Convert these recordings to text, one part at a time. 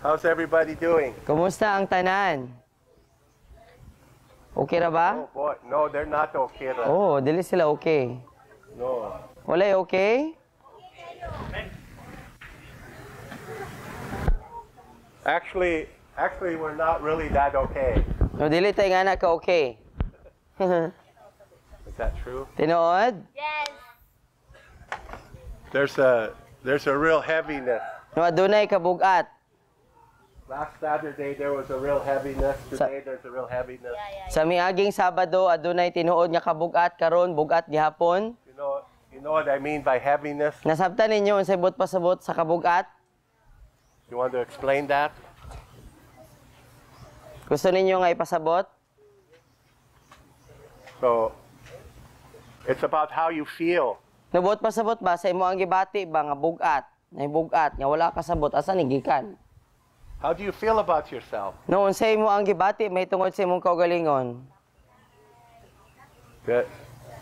How's everybody doing? Kumusta ang tanan? Okay ra ba? Oh boy, no, they're not okay. Oh, dili sila okay. No. Walay okay? Actually, we're not really that okay. No, dili tay nga na ka okay. Is that true? Tinuod? Yes. There's a real heaviness. No, adunay kabugat. Last Saturday there was a real heaviness. Today there's a real heaviness. Sa miaging Sabado adunay tinuod nga kabugat, karon bugat gihapon. You know what I mean by heaviness? Nasabtan ninyo unsay but pasabot sa kabugat? You want to explain that? Gusto ninyo nga ipasabot? So, it's about how you feel. Nabot pasabot ba sa imo ang gibati ba nga bugat? Nay bugat nga wala kasabot asa ni gikan? How do you feel about yourself? No, unsay imo ang gibati may tungod sa imong kaugalingon? Good.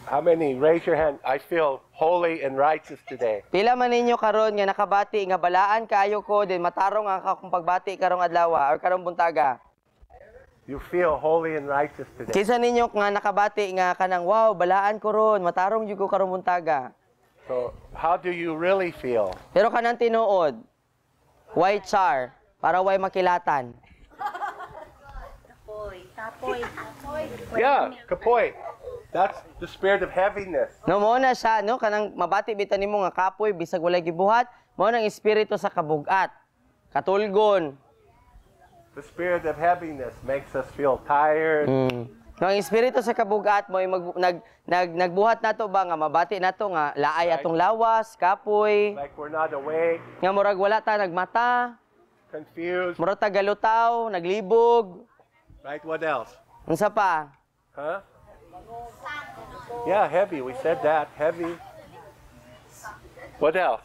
How many? Raise your hand. I feel holy and righteous today. Pila man ninyo karon nga nakabati nga balaan kaayo ko din matarong ang akong pagbati karong adlaw or karong buntaga. You feel holy and righteous today. Kinsa ninyo nga nakabati nga kanang wow balaan ko ron matarong jud ko karong buntaga. So, how do you really feel? Pero kanang tinuod, why char para way makilatan. Tapoy. Yeah, kapoy. That's the spirit of heaviness. No mo na siya no kanang mabati bitan nimo nga kapoy bisag walay gibuhat, mao nang espiritu sa kabugat. Katulgon. The spirit of heaviness makes us feel tired. No, ang espiritu sa kabugat mo nagbuhat nato ba nga mabati nato nga laay atong lawas, kapoy, Like we're not awake, nga murag wala ta nagmata, confused. murag ta galutaw, naglibog. Right? What else? Unsa pa? Huh? Yeah, heavy. We said that. Heavy. What else?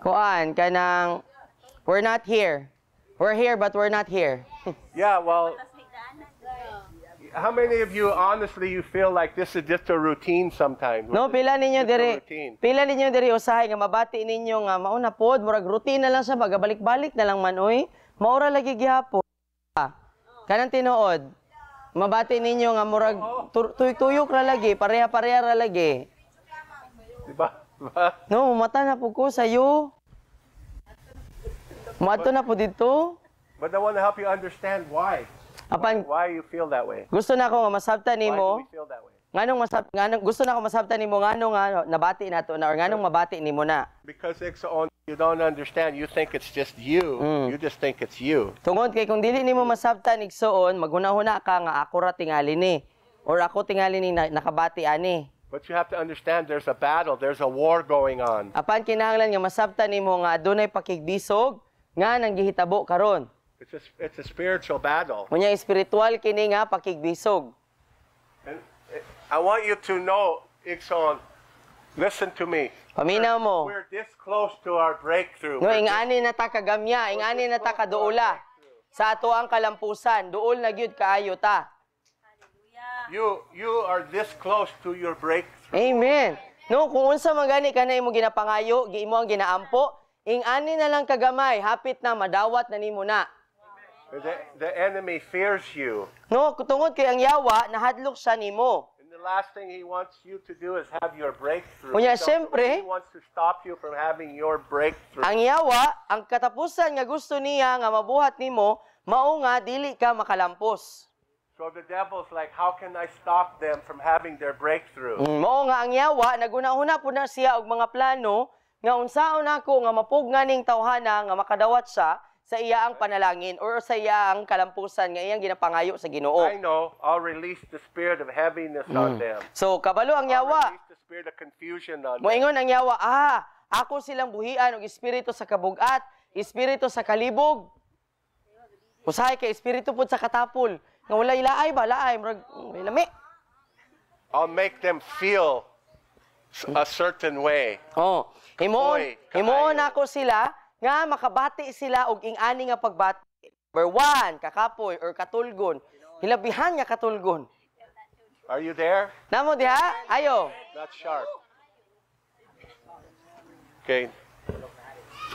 Kuan kanang we're not here. We're here but we're not here. Yeah, well, how many of you, honestly, you feel like this is just a routine sometimes? No, pila ninyo Just a diri. routine. Pila ninyo diri usahay nga mabati ninyo nga mao na pod murag routine na lang sa bagabalik-balik na lang man oy. Maura lagi gihapon. Kanang tinuod. Mabati ninyo nga murag tuyok ra lagi, pareha-pareha ra lagi. Diba? Diba? No, mata na po ko sayo. Mato na po dito. But I want to help you understand why. Apan Why you feel that way. gusto na ko nga masabtan Why do nimo. we feel that way? Nganong gusto na ko masabtan nimo nganong nga nabati nato na or nganong mabati nimo na. Because Ixon, you don't understand. You think it's just you. You just think it's you. Tungod kay kung dili nimo masabtan igsuon, maghuna-huna ka nga ako ra tingali ni or ako tingali ni nakabati ani. But you have to understand there's a battle. There's a war going on. Apan kinahanglan nga masabtan nimo nga adunay pakigbisog nga nang gihitabo karon. It's a spiritual battle. Unya espiritual kini nga pakigbisog. And I want you to know, Ixon, listen to me. Paminaw mo. We're this close to our breakthrough. No, ingani na ta kagamya, ingani na ta kaduula. Sa ato ang kalampusan, duol na gyud kaayo ta. You are this close to your breakthrough. Amen. No, kung unsa man gani kana imo ginapangayo, giimo ang ginaampo, ingani na lang kagamay, hapit na madawat na nimo na. The enemy fears you. No, tungod kay ang yawa nahadlok siya nimo. And the last thing he wants you to do is have your breakthrough. Kunya, So siyempre, he wants to stop you from having your breakthrough. Ang yawa, ang katapusan nga gusto niya nga mabuhat nimo, mao nga dili ka makalampos. So the devil's like, how can I stop them from having their breakthrough? Mao nga ang yawa naguna-una po na siya og mga plano nga unsaon nako nga mapugna ning tawhana nga makadawat siya sa iya ang panalangin or sa iya ang kalampusan nga iyang ginapangayo sa Ginoo. I know. I'll release the spirit of heaviness on them. So kabalo ang I'll yawa. release the spirit of confusion on them. Moingon ang yawa, ako silang buhian og espiritu sa kabugat, espiritu sa kalibog. Usahay kay espiritu pud sa katapol. Nga wala ilaay ba, laay, murag lami. I'll make them feel a certain way. Oh, Oy, himuon kaayo. ako sila nga makabati sila og ingani nga pagbati. Number 1, kakapoy or katulgon. Hilabihan nga katulgon. Are you there? Namo diha? Ayo. That's sharp. Okay.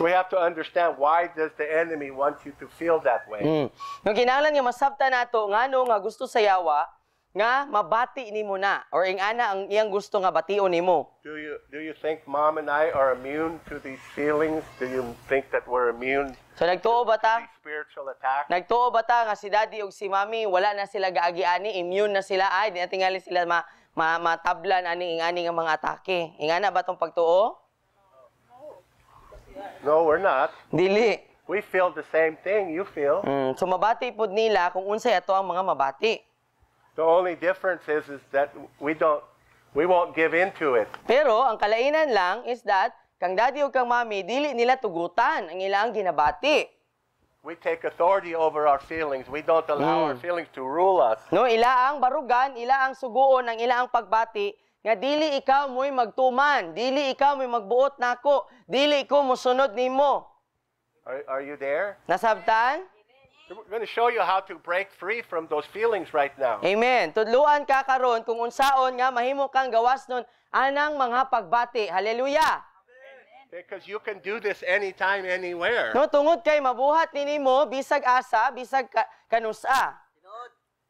So we have to understand, why does the enemy want you to feel that way? Yung kinahanglan nga masabta nato ngano nga gusto sa yawa nga mabati nimo na or ingana ang iyang gusto nga bation nimo. Do you think Mom and I are immune to these feelings? Do you think that we're immune So nagtuo ba to ta? these spiritual attacks? Nagtuo ba ta nga si daddy ug si mommy wala na sila gaagiani, immune na sila ay di na tingali sila matablan ani ingani nga mga atake. Ingana ba tong pagtuo? No, we're not. Dili. We feel the same thing you feel. So mabati pud nila kung unsay ato ang mga mabati. The only difference is that we won't give into it. Pero ang kalainan lang is that kang daddy ug kang mommy dili nila tugutan ang ilang ginabati. We take authority over our feelings. We don't allow our feelings to rule us. No, ila ang barugan, ila ang suguon ang ila ang pagbati nga dili ikaw mo'y magtuman, dili ikaw mo'y magbuot nako, dili ko mosunod nimo. Are you there? Nasabtan? We're going to show you how to break free from those feelings right now. Amen. Tudluan ka karon kung unsaon nga mahimo kang gawas nun anang mga pagbati. Hallelujah. Because you can do this anytime, anywhere. No, tungod kay mabuhat nimo bisag asa, bisag kanusa.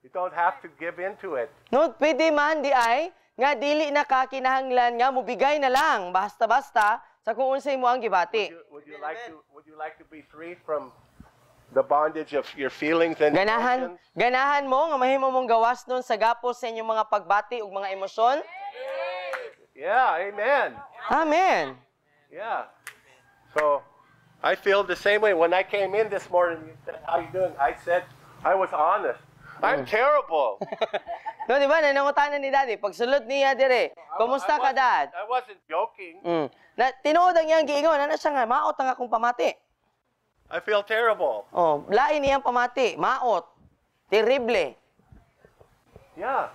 You don't have to give into it. No, pwede man di ay nga dili na ka kinahanglan nga mubigay na lang basta-basta sa kung unsay mo ang gibati. Would you like to be free from the bondage of your feelings and emotions? Ganahan mo nga mahimo mong gawas nun sa gapos sa inyong mga pagbati ug mga emosyon? Yeah, amen. Amen. Yeah. So, I feel the same way. When I came in this morning, you said, how you doing? I said, I was honest. I'm terrible. No, di ba? Nanangutanan ni Daddy. Pagsulod niya dire, kumusta ka, Dad? I wasn't joking. Tinuod ang iyang giingon, ano siya nga, maot ang akong pamati. I feel terrible. Oh, lain niyang pamati, maot, terrible. Yeah.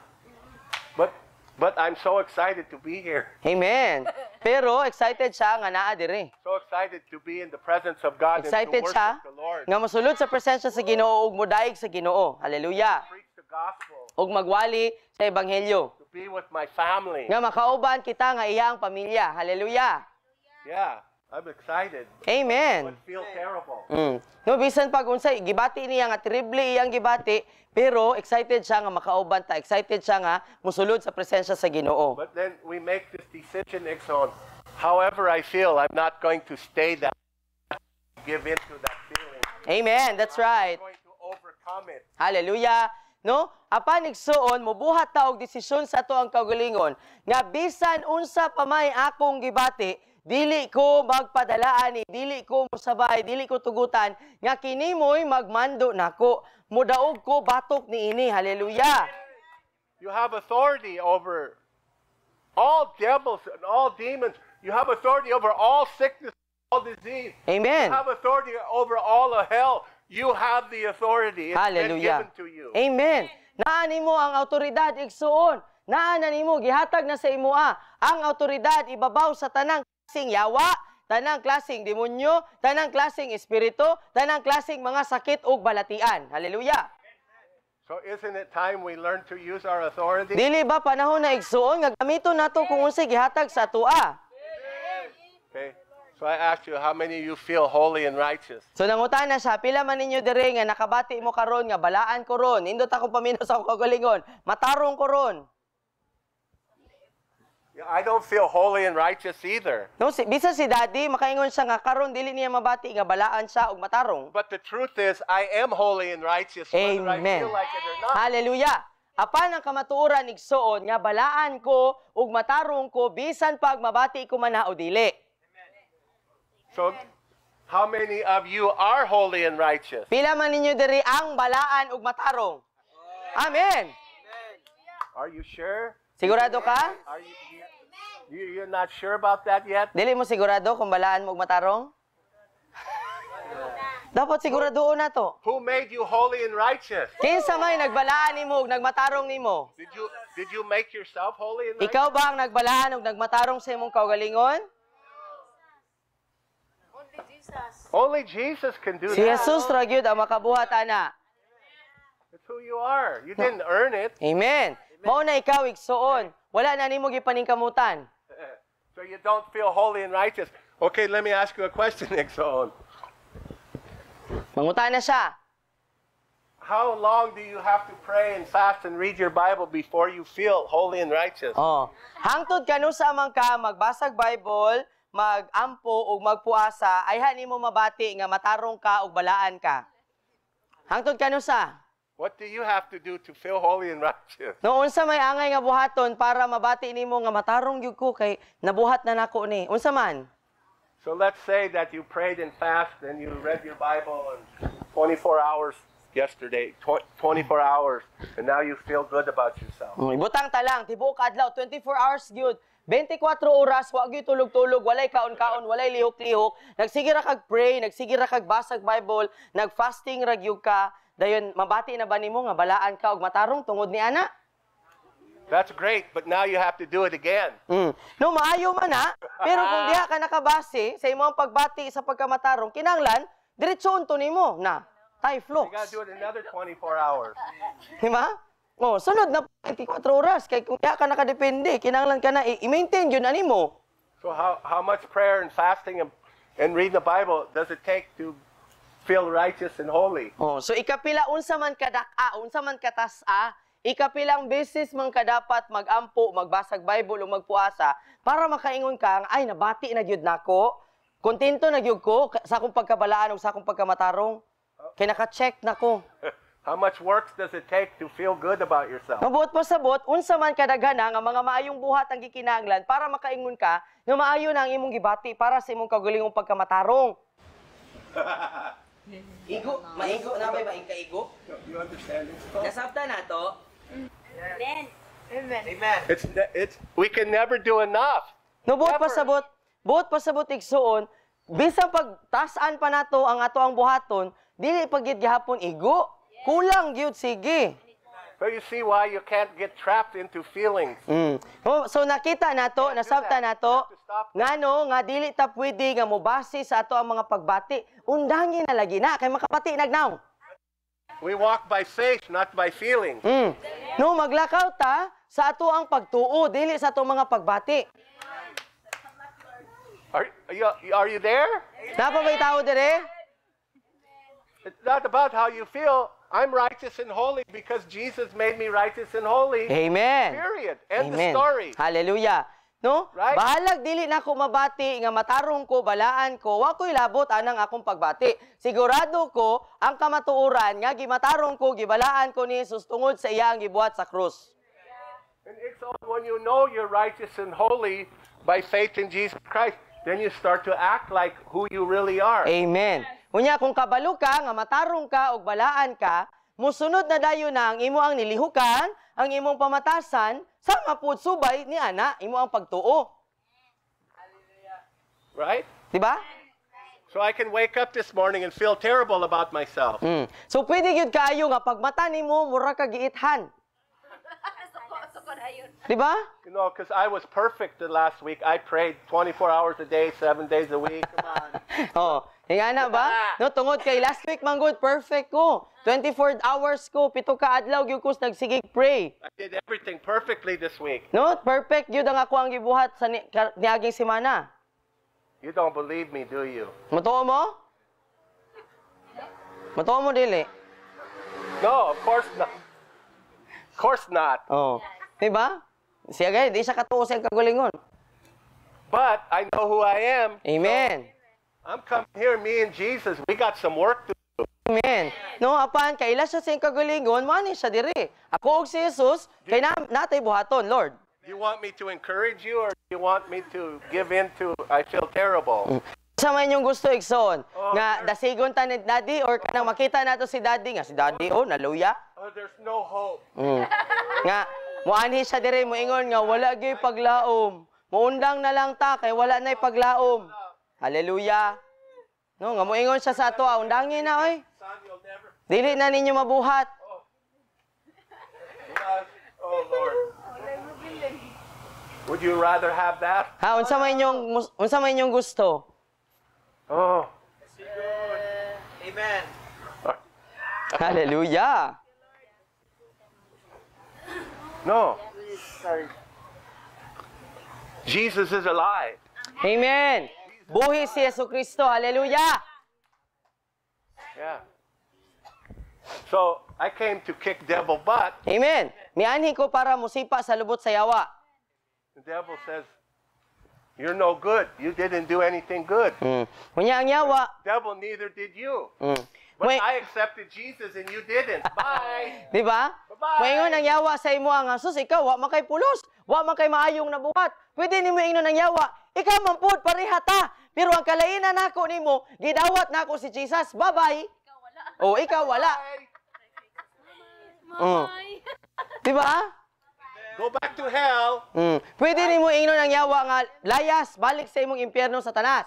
But I'm so excited to be here. Amen. Pero excited siya nga naa dire. So excited to be in the presence of God Excited and to siya worship the Lord. nga mosulod sa presensya sa Ginoo ug modaig sa Ginoo. Hallelujah. Preach the gospel. Ug magwali sa ebanghelyo. To be with my family. Nga makauban kita nga iyang pamilya. Hallelujah. Yeah. I'm excited. Amen. But feel terrible. No, bisan pag unsay gibati niya nga terrible iyang gibati, pero excited siya nga makauban ta, excited siya nga mosulod sa presensya sa Ginoo. But then we make this decision, Exxon. However I feel, I'm not going to stay that, give in to that feeling. Amen. That's right. I'm going to overcome it. Hallelujah. No? Apan igsuon mobuhat ta og desisyon sa ato ang kaugalingon nga bisan unsa pa may akong gibati, dili ko magpadalaan, dili ko musabay, dili ko tugutan nga kini mo'y magmando nako. Mudaog ko batok niini. Hallelujah. You have authority over all devils and all demons. You have authority over all sickness, all disease. Amen. You have authority over all of hell. You have the authority. It's been Hallelujah. given to you. Amen. Naa nimo ang awtoridad igsuon. Naa na nimo gihatag na sa imoa ang awtoridad ibabaw sa tanang klaseng yawa, tanang klaseng demonyo, tanang klaseng espiritu, tanang klaseng mga sakit ug balatian. Hallelujah. So isn't it time we learn to use our authority? Dili ba panahon na igsuon nga gamiton nato kung unsay gihatag sa atoa? Okay. So I asked you, how many of you feel holy and righteous? So nangutan na siya, pila man ninyo dire nga nakabati mo karon nga balaan ko ron, nindot akong paminaw sa akong kagalingon, matarong ko ron. I don't feel holy and righteous either. No, bisan si Daddy makaingon siya nga karon dili niya mabati nga balaan siya ug matarong. But the truth is, I am holy and righteous whether I Amen. feel like it or not. Hallelujah. Apan ang kamatuoran igsuon nga balaan ko ug matarong ko bisan pag mabati ko man o dili. So, how many of you are holy and righteous? Pila man ninyo diri ang balaan ug matarong? Amen. Are you sure? Sigurado ka? Are you're not sure about that yet? Dili mo sigurado kung balaan mo ug matarong? Dapat siguradoon na to. Who made you holy and righteous? Kinsa may nagbalaan nimo ug nagmatarong nimo? Did you make yourself holy and righteous? Ikaw ba ang nagbalaan ug nagmatarong sa imong kaugalingon? Only Jesus can do Si that. Jesus ra gyud ang makabuhat ana. That's who you are. You didn't earn it. Amen. Mao na ikaw igsuon. Wala na nimo gipaningkamutan. So you don't feel holy and righteous. Okay, let me ask you a question, Exxon. Manguta na siya. How long do you have to pray and fast and read your Bible before you feel holy and righteous? Oh. Hangtod kanu sa man ka magbasag Bible, magampo ug magpuasa, ay hani mo mabati nga matarong ka ug balaan ka. Hangtod kanu sa? What do you have to do to feel holy and righteous? No, unsa may angay nga buhaton para mabati nimo nga matarong gyud ko kay nabuhat na nako ni. Unsa man? So let's say that you prayed and fasted and you read your Bible in 24 hours yesterday, 24 hours, and now you feel good about yourself. Ibutang ta lang, tibuok adlaw 24 hours gyud. 24 oras wa gyud tulog-tulog, walay kaon-kaon, walay lihok-lihok. Nagsige ra kag pray, nagsige ra kag basag Bible, nag-fasting ra gyud ka. Dayon mabati na ba nimo nga balaan ka og matarong tungod ni ana? That's great, but now you have to do it again. No, maayo man ha. Pero kung diha ka nakabase sa imong pagbati sa pagkamatarong, kinanglan, diretsoon to nimo na. Tay You flux. got to do it another 24 hours. Diba? Oh, sunod na 24 oras. Kaya kung diha ka nakadepende, kinanglan ka na, i-maintain yun ani mo. So how much prayer and fasting and reading the Bible does it take to feel righteous and holy? Oh, so ikapila unsa man kadaka, unsa man katasa, ikapilang beses man ka dapat magampo, magbasag Bible o magpuasa para makaingon ka nga, ay nabati na gyud nako. Kontento na gyud ko sa akong pagkabalaan ug sa akong pagkamatarong. Kay naka-check nako. How much work does it take to feel good about yourself? Mabuot pa sabot, unsa man kadagana nga mga maayong buhat ang gikinahanglan para makaingon ka nga maayo na ang imong gibati para sa imong kaugalingong pagkamatarong. Igo, maigo na ba kaigo? You understand this? Nasabta na to. Amen. Amen. Amen. It's we can never do enough. No, buot Never. pa sabot igsuon, bisan pagtasan pa nato ang ato ang buhaton, dili pagid gihapon igo. Kulang gyud sige. So you see why you can't get trapped into feelings. Oh, so nakita nato, nasabta nato, ngano nga dili ta pwede nga mobase sa ato ang mga pagbati. Undangin na lagi na kay makapati nagnaw. We walk by faith, not by feelings. No, maglakaw ta sa ato ang pagtuo, dili sa ato mga pagbati. Are you there? Napa ba'y tao dire? It's not about how you feel. I'm righteous and holy because Jesus made me righteous and holy. Amen. Period. End Amen. the story. Hallelujah. No? Right? Bahalag dili na ko mabati nga matarong ko, balaan ko, wa ko'y labot anang akong pagbati. Sigurado ko ang kamatuoran nga gimatarong ko, gibalaan ko ni Jesus tungod sa iyang gibuhat sa krus. And it's all when you know you're righteous and holy by faith in Jesus Christ, then you start to act like who you really are. Amen. Unya kung kabalo ka nga matarong ka og balaan ka, musunod na dayon na ang imo ang nilihukan, ang imong pamatasan, sama pud subay ni ana imo ang pagtuo. Right? Di ba? So I can wake up this morning and feel terrible about myself. So pwede gyud kaayo nga pag mata nimo mura ka giithan. Suko na yun. Di ba? You know, because I was perfect the last week. I prayed 24 hours a day, 7 days a week. Come on. Oh, nga na ba? No, tungod kay last week man good, perfect ko. 24 hours ko, 7 ka adlaw gyud ko nagsigig pray. I did everything perfectly this week. No, perfect gyud ang ako ang gibuhat sa niaging semana. You don't believe me, do you? Matuo mo? Matuo mo dili. No, of course not. Of course not. Oh. Di ba? Siya gay, di siya katuo sa kagalingon. But I know who I am. Amen. I'm coming here, me and Jesus. We got some work to do. Amen. No, apan kaila siya sa kagalingon, mani siya diri. Ako og si Jesus, kay natay buhaton, Lord. Do you want me to encourage you or do you want me to give in to I feel terrible? Sa man yung gusto igsoon nga dasigon ta ni Daddy or kanang makita nato si Daddy nga si Daddy oh naluya. Oh, there's no hope. Nga muanhi siya diri moingon nga wala gyud paglaom. Muundang na lang ta kay wala nay paglaom. Hallelujah. No, nga moingon siya sa ato, undangin na oy. Son, you'll never. Dili na ninyo mabuhat. Oh, Lord. Would you rather have that? Ha, unsa man inyong gusto? Oh. Amen. Hallelujah. No. Jesus is alive. Amen. He's Buhi si Yesu Kristo. Hallelujah. Yeah. So, I came to kick devil butt. Amen. Mianhi ko para musipa sa lubot sa yawa. The devil says, you're no good. You didn't do anything good. Kunya ang yawa. Devil, neither did you. Mm. But May- I accepted Jesus and you didn't. Bye. Di ba? Bye-bye. Moingon ang yawa sa imo ang asus, ikaw wa man kay pulos, wa man kay maayong nabuhat. Pwede nimo ingnon ang yawa. Ikaw man pud pareha ta. Pero ang kalainan nako nimo, gidawat nako si Jesus. Bye-bye. Oh, ikaw wala. Mamay. Di ba? Go back to hell. Pwede nimo ingnon ang yawa nga layas balik sa imong impyerno Satanas.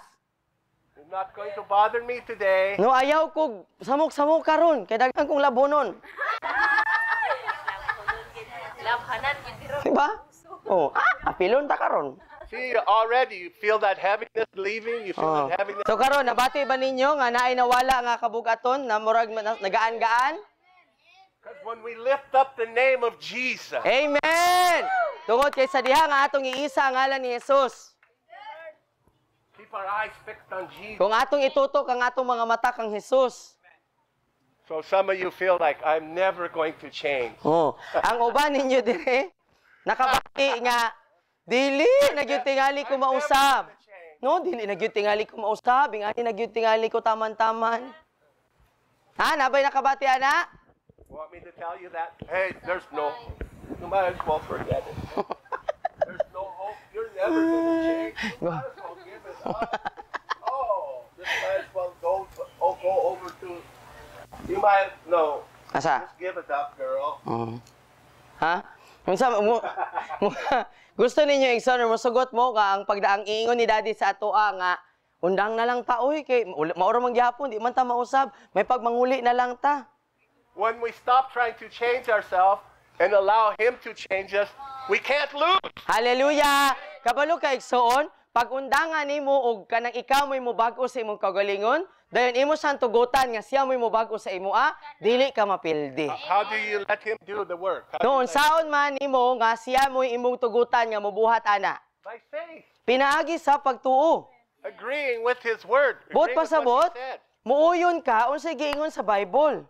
You're not going to bother me today. No ayaw ko samok-samok karon kay daghan kong labonon. Labhanan, gitiro. Di ba? Oh, apilon ta karon. See, already you feel that heaviness leaving. You feel that heaviness. So karon nabati ba ninyo nga naay nawala nga kabugaton na murag nagaan-gaan? Because when we lift up the name of Jesus, Amen! Tungod kay sa diha nga atong iisa ang ngalan ni Jesus. keep our eyes fixed on Jesus. Kung atong itutok ang atong mga mata kang Jesus. So some of you feel like I'm never going to change. Oh, ang uban ninyo dire nakabati nga dili nagyutingali ko mausab. No, dili nagyutingali ko mausab, ingani nagyutingali ko taman-taman. Ha, nabay nakabati ana? Want me to tell you that? Hey, there's no. You might as well forget it. There's no hope. You're never going to change. You might as well give it up. Oh, this might as well go over to. You might no. Asa? Just give it up, girl. Ha? Unsa gusto ninyo igsoon mo sugot mo ka ang pagdaang iingon ni Daddy sa atoa nga undang na lang ta oy kay maoro man gyapon di man ta mausab may pagmanguli na lang ta. When we stop trying to change ourselves and allow Him to change us, we can't lose. Hallelujah! Kabalo ka igsoon, pag undangan nimo og kanang ikaw mo'y mobago sa imong kagalingon, dayon imo sang tugutan nga siya mo'y mobago sa imo dili ka mapildi. How do you let Him do the work? How do you Noon saon man nimo nga siya mo'y imong tugutan nga mobuhat ana. by faith, Pinaagi sa pagtuo. agreeing with His word. Bot agreeing with pasabot, what He said. muuyon ka unsay giingon sa Bible.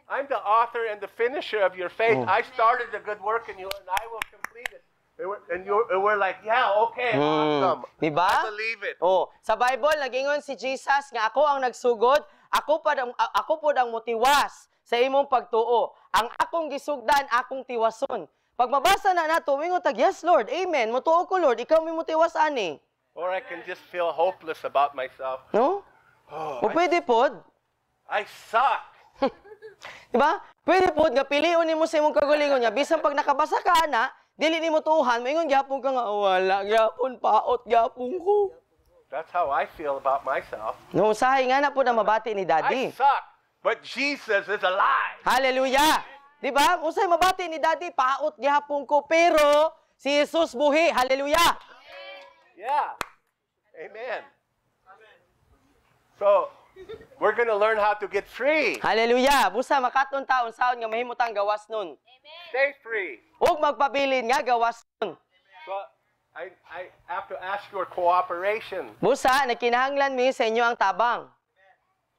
I'm the author and the finisher of your faith. I started the good work in you, and I will complete it. And we're like, yeah, okay, awesome. Diba? I believe it. Oh, sa Bible nagingon si Jesus nga ako ang nagsugod, ako pod ang motiwas sa imong pagtuo. Ang akong gisugdan, akong tiwason. Pag mabasa na nato, mingon tag, yes Lord, amen. Mutuo ko Lord, ikaw may motiwas ani. Or I can just feel hopeless about myself. No? Oh, O pwede pod. I suck. Diba? Pwede pod nga piliun nimo sa imong kagalingon niya. Bisan pag nakabasa ka ana, dili nimo tuuhan, maingon gyapon ka nga wala gyapon paot gyapon ko. That's how I feel about myself. No, usahay nga na po na mabati ni I Daddy. suck, but Jesus is alive. Hallelujah! Di ba? Usay mabati ni Daddy, paot gihapon ko, pero si Jesus buhi. Hallelujah! Yeah. Amen. So, we're going to learn how to get free. Hallelujah! Busa makaton taon saon nga mahimutang gawas nun. Stay free. Ug magpabilin nga gawas nun. So, I have to ask your cooperation. Busa, nagkinahanglan mi sa inyo ang tabang.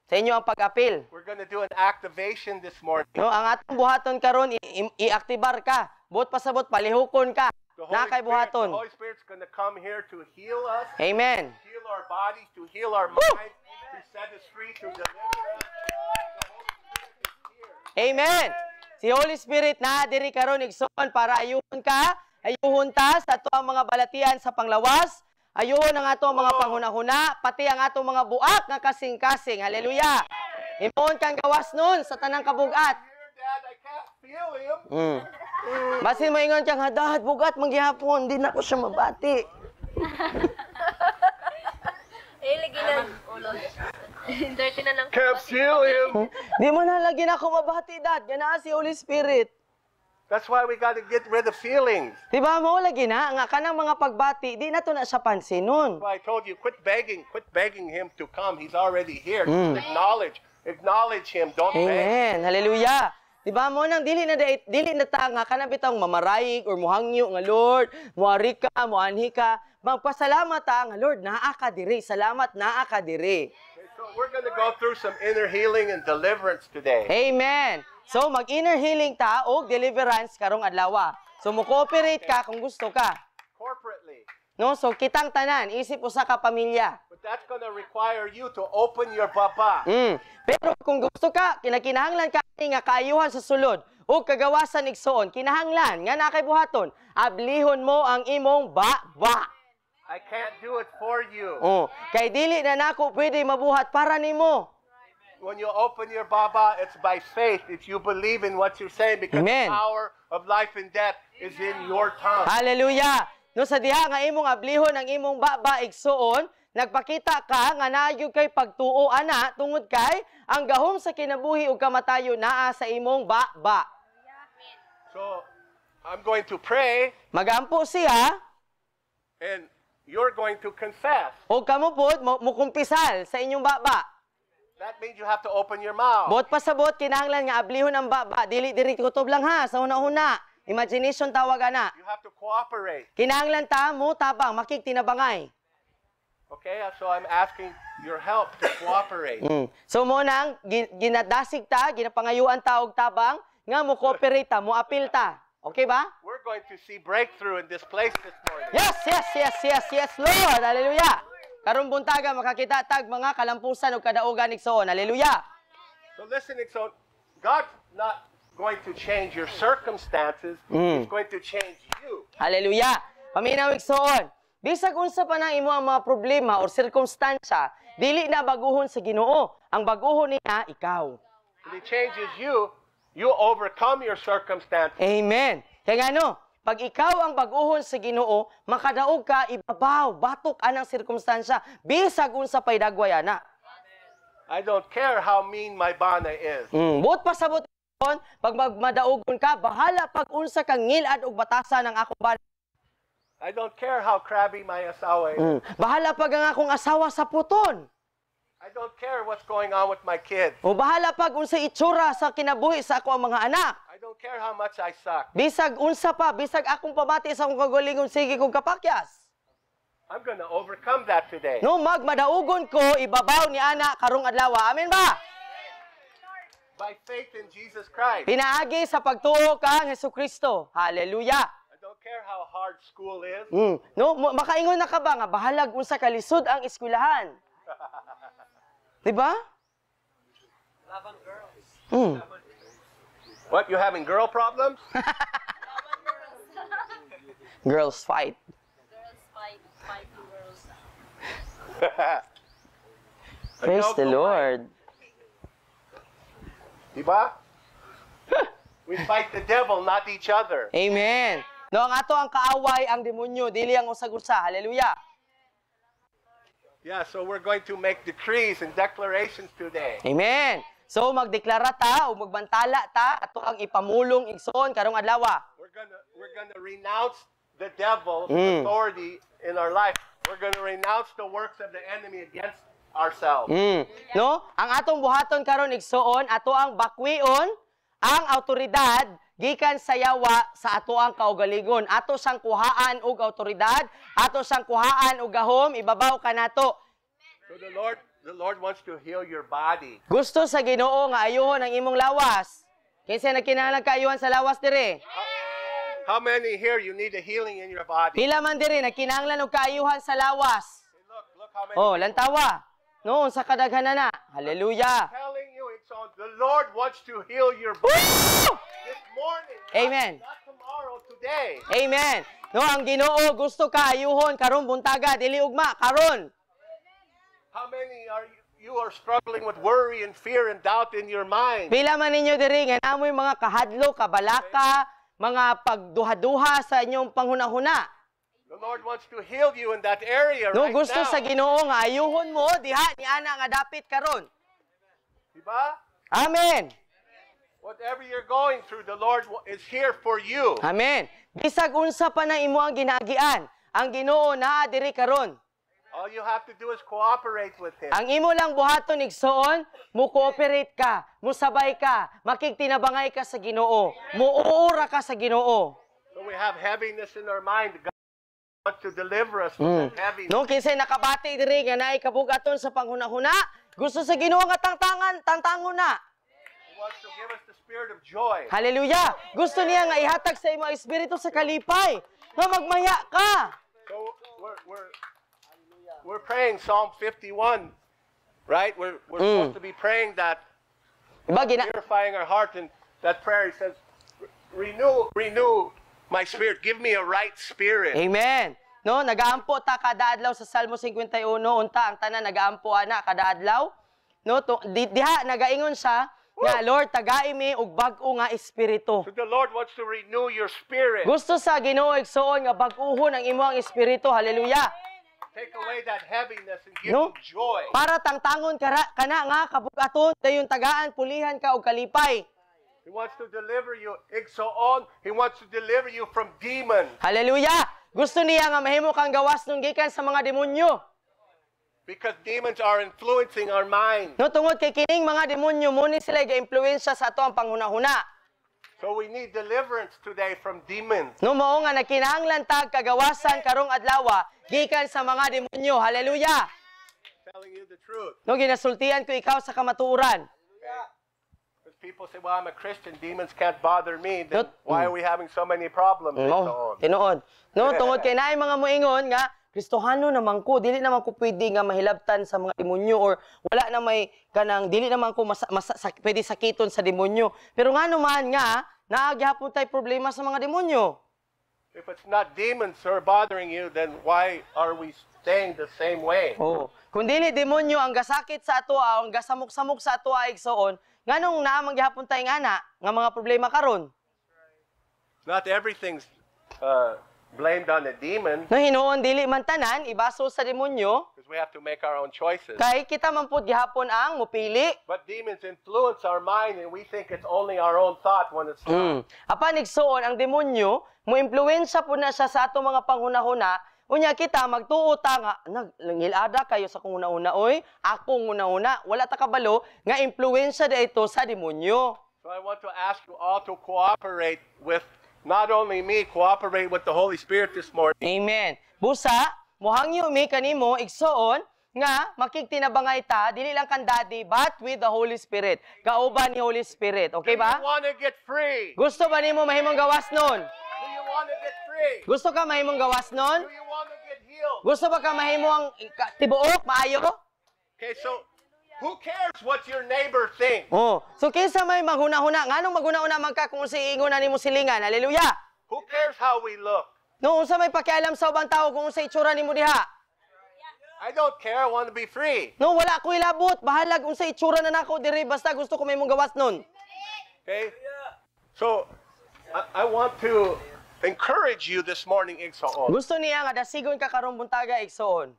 Sa inyo ang pag-apil. We're going to do an activation this morning. No, ang atong buhaton karon i-aktibar ka. Buot pasabot palihukon ka. Na kay The buhaton. Holy Spirit's going to come here to heal us, Amen. heal our bodies, to heal our minds, to set us free, to deliver us. The Holy Spirit is here. Amen. Si Holy Spirit na diri karon igsoon para ayuhon ka, ayuhon ta sa ato ang mga balatian sa panglawas, ayuhon ang ato ang mga panghuna-huna, pati ang ato mga buak nga kasing-kasing. Hallelujah. Himuon kang gawas nun sa tanang kabugat. Here, Dad, I can't feel Him. Basin mo ingon kang hadahat bugat manggihapon, di na ko siya mabati. Lagi na. Ulo. 30 na lang. Can't feel Him. Di mo na lagi na ako mabati, Dad. Ganaa si Holy Spirit. That's why we got to get rid of feelings. Di ba mo lagi na nga kanang mga pagbati, di na to na sa pansin nun. That's why I told you, quit begging Him to come. He's already here. Just acknowledge Him. Don't beg. Amen. Hallelujah. Diba mo nang dili na ta nga kana bitong mamarayig or muhangyo nga Lord, muari ka, muanhi ka. Magpasalamat ta nga Lord, naa ka diri. Salamat naa ka diri. Okay, so we're going to go through some inner healing and deliverance today. Amen. So mag-inner healing ta og deliverance karong adlaw. So mo-cooperate ka kung gusto ka. Corporately. No, so kitang tanan, isip usa ka pamilya. But that's going to require you to open your baba. Pero kung gusto ka, kinahanglan ka nga kaayuhan sa sulod o kagawasan igsoon, kinahanglan nga nakay buhaton, ablihon mo ang imong baba. I can't do it for you. Kay dili na nako pwede mabuhat para nimo. When you open your baba, it's by faith. If you believe in what you're saying, because Amen. the power of life and death is in your tongue. Hallelujah. No sa diha nga imong ablihon ang imong baba igsoon, nagpakita ka nga naayog kay pagtuo ana tungod kay ang gahom sa kinabuhi ug kamatayo naa sa imong baba. So, I'm going to pray, Magampo siya and you're going to confess. o kamo pod mukumpisal sa inyong baba. That means you have to open your mouth. Bot pasabot kinahanglan nga ablihon ang baba, dili diri kutob lang ha sa una-una. Imagination tawag ana. You have to cooperate. Kinahanglan ta mo tabang makiktinabangay. Okay, so I'm asking your help to cooperate. So mo nang ginadasig ta, ginapangayuan ta og tabang nga mo cooperate ta, mo apil ta. Okay ba? We're going to see breakthrough in this place this morning. Yes, Lord. Hallelujah. Karong buntaga makakita tag mga kalampusan ug kadaugan igsoon. Hallelujah. So listen, so God's not going to change your circumstances. He's going to change you. Hallelujah. Paminaw igsoon. Bisag unsa pa na imo ang mga problema o sirkumstansya, dili na baguhon sa Ginoo. Ang baguhon niya ikaw. When He changes you, you overcome your circumstances. Amen. Kaya nga pag ikaw ang baguhon sa Ginoo, makadaog ka ibabaw, batok anang sirkumstansya, bisag unsa pay dagway ana. I don't care how mean my bana is. Buot pasabot pag magmadaogon ka, bahala pag unsa kang ngilad og batasan ng akong bana. I don't care how crabby my asawa is. Bahala pag ang akong asawa sa puton. I don't care what's going on with my kids. O bahala pag unsa itsura sa kinabuhi sa ako ang mga anak. I don't care how much I suck. Bisag unsa pa, bisag akong pabati sa akong kagalingon, sige kong kapakyas. I'm going to overcome that today. No, magmadaogon ko, ibabaw ni ana karong adlaw. Amen ba? By faith in Jesus Christ. Pinaagi sa pagtuo kang Hesukristo. Hallelujah. I don't care how hard school is. No, makaingon na ka ba nga bahalag unsa kalisod ang eskwelahan? Diba? What, you having girl problems? Girls fight. Girls fight girls. Praise the Lord. Diba? We fight the devil, not each other. Amen. No, ang ato ang kaaway ang demonyo, dili ang usag-usa. Hallelujah. Yeah, so we're going to make decrees and declarations today. Amen. So magdeklara ta o magbantala ta ato ang ipamulong igsoon karong adlaw. We're gonna renounce the devil's authority in our life. We're gonna renounce the works of the enemy against ourselves. No? Ang atong buhaton karon igsoon, ato ang bakwion ang autoridad gikan sa yawa sa ato ang kaugalingon. Ato sang kuhaan og autoridad, ato sang kuhaan og gahom, ibabaw kanato. So the Lord wants to heal your body. Gusto sa Ginoo nga ayuhon ang imong lawas. Kinsa nagkinahanglan kaayuhan sa lawas dire? How many here you need a healing in your body? Pila man dire nagkinahanglan og kaayuhan sa lawas. Look how many. Oh, lantawa. Noon sa kadaghanan na. Hallelujah. I'm telling you, it's on. The Lord wants to heal your body this morning. Amen. Not tomorrow, today. Amen. No, ang Ginoo gusto ka ayuhon karong buntaga dili ugma karon. How many are you are struggling with worry and fear and doubt in your mind? Pila man ninyo diri nga namoy mga kahadlo, kabalaka, mga pagduha-duha sa inyong panghuna-huna. The Lord wants to heal you in that area No, right gusto now. sa Ginoo nga ayuhon mo diha ni ana nga dapit karon. Diba? Amen. Whatever you're going through, the Lord is here for you. Amen. Bisag unsa pa na imo ang ginaagian, ang Ginoo naa diri karon. All you have to do is cooperate with Him. Ang imo lang buhaton igsoon, mo-cooperate ka, mo-sabay ka, makigtinabangay ka sa Ginoo, muuura ka sa Ginoo. So we have heaviness in our mind. God wants to deliver us from that heaviness. No, kinsay nakabati diri nga naay kabugaton sa panghuna-huna, gusto sa Ginoo nga tangtangon na. He wants to give us the spirit of joy. Hallelujah! Gusto niya nga ihatag sa imo ang espiritu sa kalipay, nga magmaya ka. So we're praying Psalm 51, right? We're supposed to be praying that, Diba, purifying our heart, and that prayer, he says, renew my spirit. Give me a right spirit. Amen. No, nagaampo ta kada adlaw sa Salmo 51 unta ang tanan nagaampo ana kada adlaw. No, diha nagaingon siya nga Lord tagai mi og bag-o nga espiritu. So the Lord wants to renew your spirit. Gusto sa Ginoo igsoon nga bag-uhon ang imong espiritu. Hallelujah. Take away that heaviness and give No? you joy. Para tangtangon kana nga kabugaton dayon tagaan pulihan ka og kalipay. He wants to deliver you, igsoon. He wants to deliver you from demons. Hallelujah. Gusto niya nga mahimo kang gawas nung gikan sa mga demonyo. Because demons are influencing our mind. No, tungod kay kining mga demonyo mo ni sila ga-impluwensya sa ato ang panghuna-huna. So we need deliverance today from demons. No, mao nga nakinahanglan tag kagawasan karong adlaw gikan sa mga demonyo. Hallelujah. Telling you the truth. No, ginasultian ko ikaw sa kamatuoran. Because people say, well, I'm a Christian, demons can't bother me. Then Not- why are we having so many problems? And so No, on. tinuod. No, tungod kay naay mga moingon nga Kristohano naman ko, dili naman ko pwede nga mahilabtan sa mga demonyo or wala na may kanang dili naman ko pwede sakiton sa demonyo. Pero nga naman nga naagyapon tay problema sa mga demonyo. If it's not demons who are bothering you, then why are we staying the same way? Oh, kung dili demonyo ang gasakit sa ato ang gasamok-samok sa ato igsoon, nganong naa manggihapon tay nga mga problema karon? Not everything's blamed on the demon, No hinuon dili man tanan ibaso sa demonyo, because we have to make our own choices. kay kita man pud gihapon ang mupili. But demons influence our mind, and we think it's only our own thought when it's not. Apan igsoon ang demonyo, mo-impluwensya po na siya sa ato mga panghuna-huna, unya kita magtuo ta nga nangilada kayo sa kung una-una oy, akong una-una, wala ta kabalo nga impluwensya dito sa demonyo. So I want to ask you all to cooperate with not only me, cooperate with the Holy Spirit this morning. Amen. Busa, mohangyo mi kanimo igsoon nga makigtinabangay ta dili lang kan Daddy but with the Holy Spirit. Kauban ni Holy Spirit, okay Do ba? you want to get free? Gusto ba nimo mahimong gawas nun? Do you want to get free? Gusto ka mahimong gawas nun? Do you want to get healed? Gusto ba ka mahimong tibuok maayo? Okay, so who cares what your neighbor thinks? Oh, so kinsa may maghuna-huna, nganong maghuna-huna man ka kung si ingon na nimo silingan. Hallelujah. Who cares how we look? No, unsa may pakialam sa ubang tao kung sa itsura nimo diha? I don't care. I want to be free. No, wala ko ilabot. Bahalag unsa itsura na nako diri basta gusto ko may mong gawas nun. Okay? So I want to encourage you this morning, Igsoon. Gusto niya nga dasigon ka karong buntaga igsoon.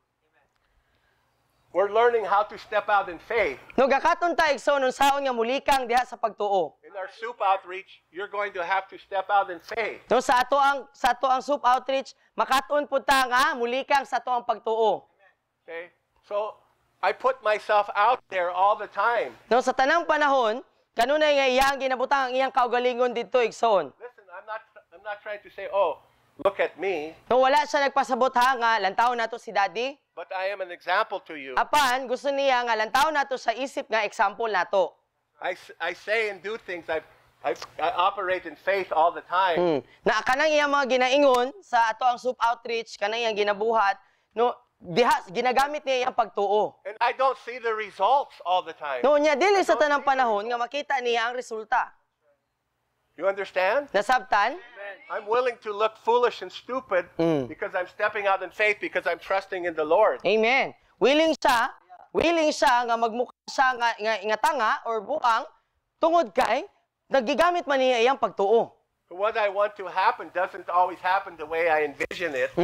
We're learning how to step out in faith. No, gakaton ta igsoon unsaon nga mulikang diha sa pagtuo. In our soup outreach, you're going to have to step out in faith. No, sa ato ang soup outreach, makaton pud ta nga mulikang sa ato ang pagtuo. Okay? So I put myself out there all the time. No, sa tanang panahon, kanunay nga iyang ginabutang ang iyang kaugalingon didto igsoon. Listen, I'm not trying to say, oh, look at me, No, wala siya nagpasabot ha nga lantaw nato si Daddy. but I am an example to you. Apan gusto niya nga lantaw nato sa isip nga example nato. I say and do things. I operate in faith all the time. Na kanang iyang mga ginaingon sa ato ang soup outreach kanang iyang ginabuhat, no, diha ginagamit niya iyang pagtuo. And I don't see the results all the time. No, nya dili sa tanang panahon nga makita niya ang resulta. You understand? Nasabtan? I'm willing to look foolish and stupid because I'm stepping out in faith because I'm trusting in the Lord. Amen. Willing siya nga magmukha siya nga tanga or buang tungod kay nagigamit man niya iyang pagtuo. What I want to happen doesn't always happen the way I envision it.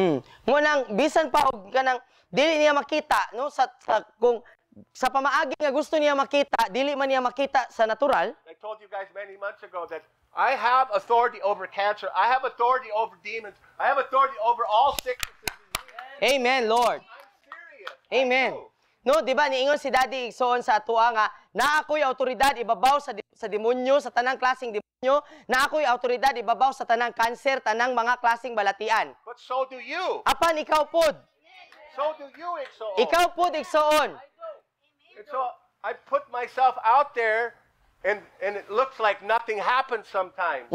Ngunang bisan pa og kanang dili niya makita no kung sa pamaagi nga gusto niya makita, dili man niya makita sa natural. I told you guys many months ago that I have authority over cancer. I have authority over demons. I have authority over all sicknesses and diseases. Amen, Lord. I'm serious. Amen. No, di ba niingon si Daddy Igsoon sa atuwa nga na ako'y autoridad ibabaw sa demonyo, sa tanang klaseng demonyo, na ako'y autoridad ibabaw sa tanang kanser, tanang mga klaseng balatian. But so do you. Apan ikaw pod. So do you, Igsoon. Ikaw pod Igsoon. And so I put myself out there, and it looks like nothing happens sometimes.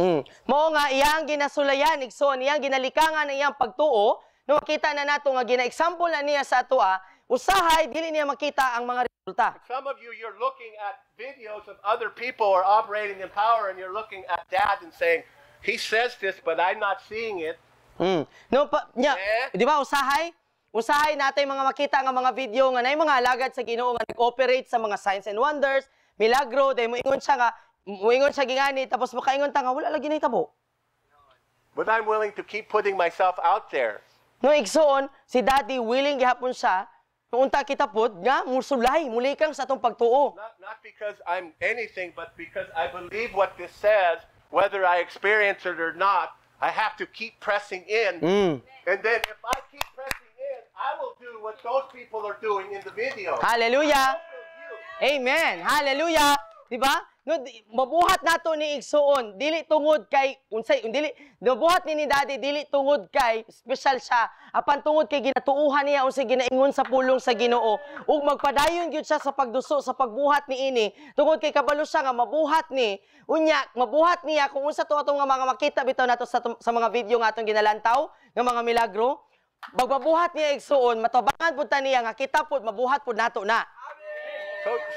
Mao nga iyang ginasulayan Igsoon, iyang ginalikangan na iyang pagtuo, no makita na nato nga gina-example na niya sa atoa, usahay dili niya makita ang mga resulta. Some of you, you're looking at videos of other people who are operating in power, and you're looking at Dad and saying, he says this, but I'm not seeing it. No, di ba usahay? Usahay natin mga makita nga mga video nga nay mga alagad sa Ginoo nga nag-operate sa mga signs and wonders, milagro, dahil moingon siya gingani, tapos makaingon ta nga wala lagi nahitabo. But I'm willing to keep putting myself out there. No, Igsoon, si Daddy willing gihapon siya, kung unta kita pod, nga, musulay, mulikang sa atong pagtuo. Not because I'm anything, but because I believe what this says, whether I experience it or not, I have to keep pressing in. And then if I keep pressing in, I will do what those people are doing in the video. Hallelujah! Amen! Hallelujah! Diba? No, mabuhat nato ni Igsoon, dili tungod kay unsay mabuhat ni Daddy dili tungod kay special siya, apan tungod kay ginatuuhan niya unsay ginaingon sa pulong sa Ginoo ug magpadayon gyud siya sa pagduso sa pagbuhat niini tungod kay kabalo siya nga mabuhat ni unya mabuhat niya kung unsa to atong mga makita bitaw nato sa mga video nga atong ginalantaw nga mga milagro. Magbabuhat niya Igsoon, matabangan pud ta niya nga kita pud mabuhat pud nato na.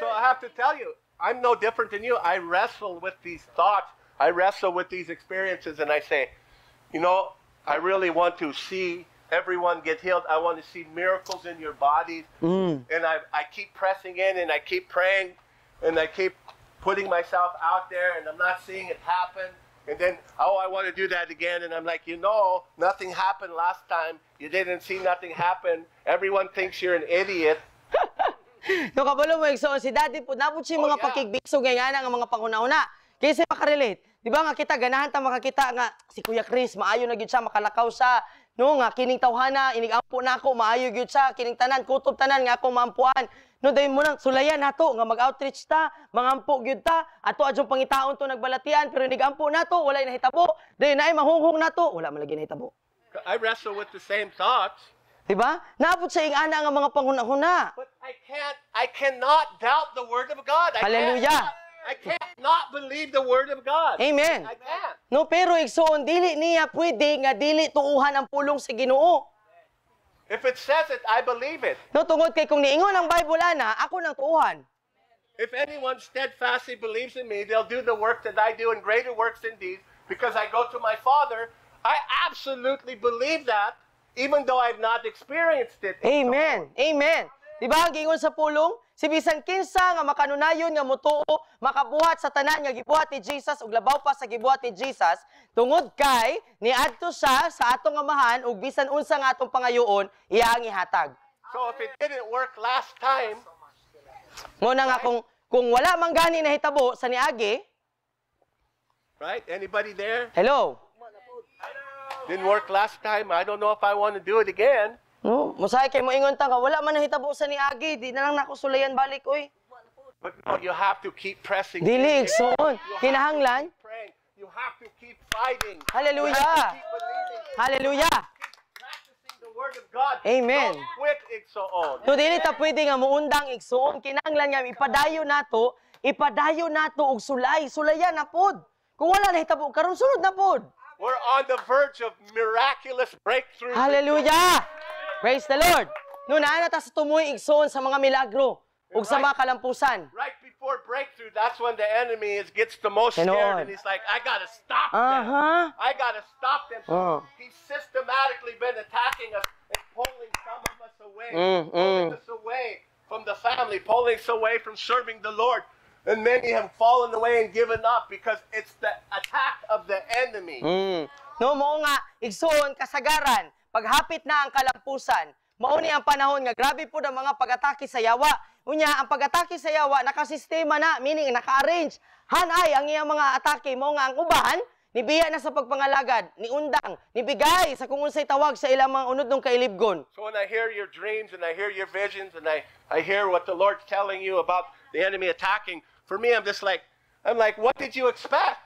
So I have to tell you, I'm no different than you. I wrestle with these thoughts. I wrestle with these experiences, and I say, you know, I really want to see everyone get healed. I want to see miracles in your bodies. And I keep pressing in, and I keep praying, and I keep putting myself out there, and I'm not seeing it happen. And then, oh, I want to do that again. And I'm like, you know, nothing happened last time. You didn't see nothing happen. Everyone thinks you're an idiot. No, kabalo mo, Igsoon, si Daddy po, napod siya mga pakigbikso ganyan nga mga panghuna-una. Kasi makarelate. Di ba nga kita, ganahan ta makakita nga, si Kuya Chris, maayo na gyud siya, makalakaw siya. No, nga, kining tawhana, inigampo na ako, maayo gyud siya, kining tanan, kutob tanan, nga ako maampuan. No, dahil mo nang sulayan nato, nga mag-outreach ta, mangampo gyud ta, ato adyong pangitaon to nagbalatian, pero inigampo nato, walay nahitabo. Dahil naay mahunghong nato, wala man lagi nahitabo. I wrestle with the same thoughts. Diba? Naabot sa ingana nga mga panghuna-huna. But I cannot doubt the word of God. Hallelujah. I can't not believe the word of God. Amen. I can't. No, pero Igsoon, dili niya pwede nga dili tuuhan ang pulong sa Ginoo. If it says it, I believe it. No, tungod kay kung niingon ang Bible ana, ako nang tuuhan. If anyone steadfastly believes in me, they'll do the work that I do and greater works than these, because I go to my Father. I absolutely believe that. Even though I've not experienced it. Amen. Amen. Di ba, gingon sa pulong, si bisan kinsa nga makanunayon nga mutuo, makabuhat sa tanan nga gibuhat ni Jesus ug labaw pa sa gibuhat ni Jesus, tungod kay niadto siya sa atong amahan ug bisan unsa nga atong pangayoon, iya ang ihatag. So if it didn't work last time, mo na nga kung wala man gani nahitabo sa niagi, right? Anybody there? hello. Didn't work last time. I don't know if I want to do it again. No, musay kay moingon ta nga wala man nahitabo sa niagi, di na lang nako sulayan balik oy. But no, you have to keep pressing. Dili Igsoon, kinahanglan. You have to keep fighting. Hallelujah. You have to keep believing. Hallelujah. Keep practicing the word of God. Amen. Don't quit, Igsoon. No, dili ta pwede nga muundang Igsoon, kinahanglan nga ipadayo nato og sulayan na pod. Kung wala nahitabo karon sunod na pod. We're on the verge of miraculous breakthrough. Hallelujah! Praise the Lord! No, naana ta sa tumuy Igsoon sa mga milagro ug sa mga kalampusan. Right before breakthrough, that's when the enemy gets the most scared, and he's like, I gotta stop them. I gotta stop them. So he's systematically been attacking us and pulling some of us away, pulling us away from the family, pulling us away from serving the Lord. And many have fallen away and given up because it's the attack of the enemy. No, mo nga, Igsoon, kasagaran, paghapit na ang kalampusan, mauni ang panahon nga grabe po ang mga pag-atake sa yawa. Unya, ang pag-atake sa yawa, nakasistema na, meaning naka-arrange. Hanay ang iyang mga atake mo nga ang uban, nibiya na sa pagpangalagad, ni undang, nibigay sa kung unsay tawag sa ilang mga unod ng kailibgon. So when I hear your dreams and I hear your visions and I hear what the Lord's telling you about the enemy attacking, for me, I'm like, what did you expect?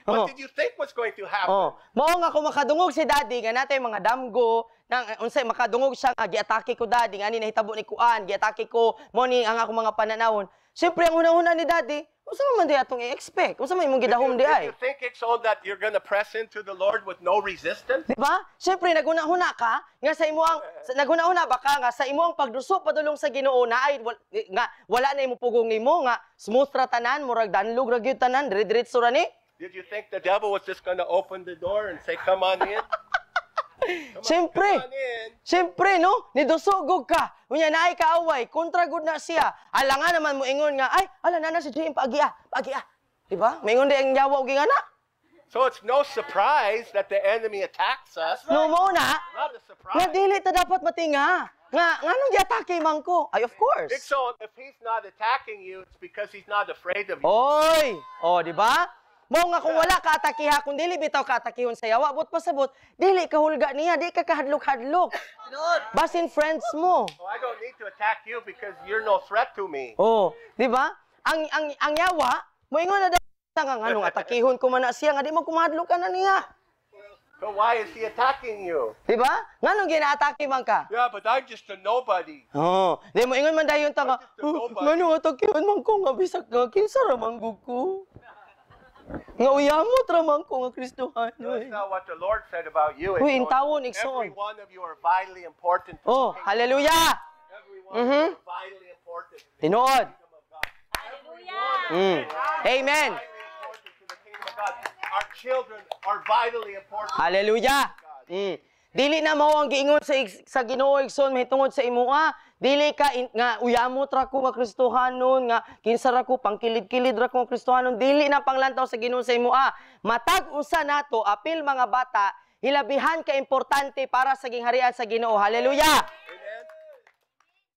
What did you think was going to happen? Oh, mao nga kung makadungog si daddy nga natay mga damgo nang unsay makadungog siya nga giatake ko daddy nga ni nahitabo ni kuan, giatake ko mo ni ang ako mga pananawon. Siyempre ang una-una ni daddy, unsa man di atong i-expect? Unsa man imong gidahom di ay? Did you think, Ixon, that you're going to press into the Lord with no resistance? Di ba? Siyempre naguna-una ka nga sa imuang naguna-una ba ka nga sa imuang pagduso padulong sa Ginoo na ay nga wala na imo pugong nimo nga smooth ra tanan murag danlog ra gyud tanan dire-diretso ra ni? Did you think the devil was just going to open the door and say, come on in? Siyempre, Come on in. siyempre, no? Nidusugog ka. Unya na ay kaaway, kontra good na siya. Alangan naman mo ingon nga, ay, ala na si Jim, pagi ah. Diba? Maingon di ang yawa o gingana. So it's no surprise that the enemy attacks us. No mo na, Not a nga surprise. dili ta dapat matinga. Nga nung giatake man ko? Ay, of course. Ixon, if he's not attacking you, it's because he's not afraid of you. Oy! O, di ba? Mo nga kung wala ka atakiha, kung dili bitaw ka atakihon sa yawa, but pasabot, dili ka hulga niya, di ka kahadlok-hadlok. Basin friends mo. So I don't need to attack you because you're no threat to me. Oh, di ba? Ang yawa, moingon na daw nga nganong atakihon ko man na siya nga di man kumadlok ka na niya. So why is he attacking you? Di ba? Nganong ginaatake man ka? Yeah, but I'm just a nobody. Oh, di mo ingon man dayon ta nga. Nobody. Nganong atakihon man ko nga bisag nga kinsa ra man gud ko. Nga uyamot ra man ko nga Kristohan. That's not what the Lord said about you. Uy, Ixon. intawon, Every Ixon. one of you are vitally important to Oh, the kingdom. hallelujah. Every one of you are vitally important to the Tinuod. kingdom of God. Hallelujah. Amen. Vitally important to the kingdom of God. Our children are vitally important. Hallelujah. Dili na mao ang giingon sa Ginoo Igsoon mahitungod sa imuha. Dili ka nga uyamot ra ko nga Kristohanon nga kinsa ra ko pangkilid-kilid ra ko nga Kristohanon. Dili na panglantaw sa Ginoo sa imuha. Matag usa nato apil mga bata hilabihan ka importante para sa gingharian sa Ginoo. Hallelujah.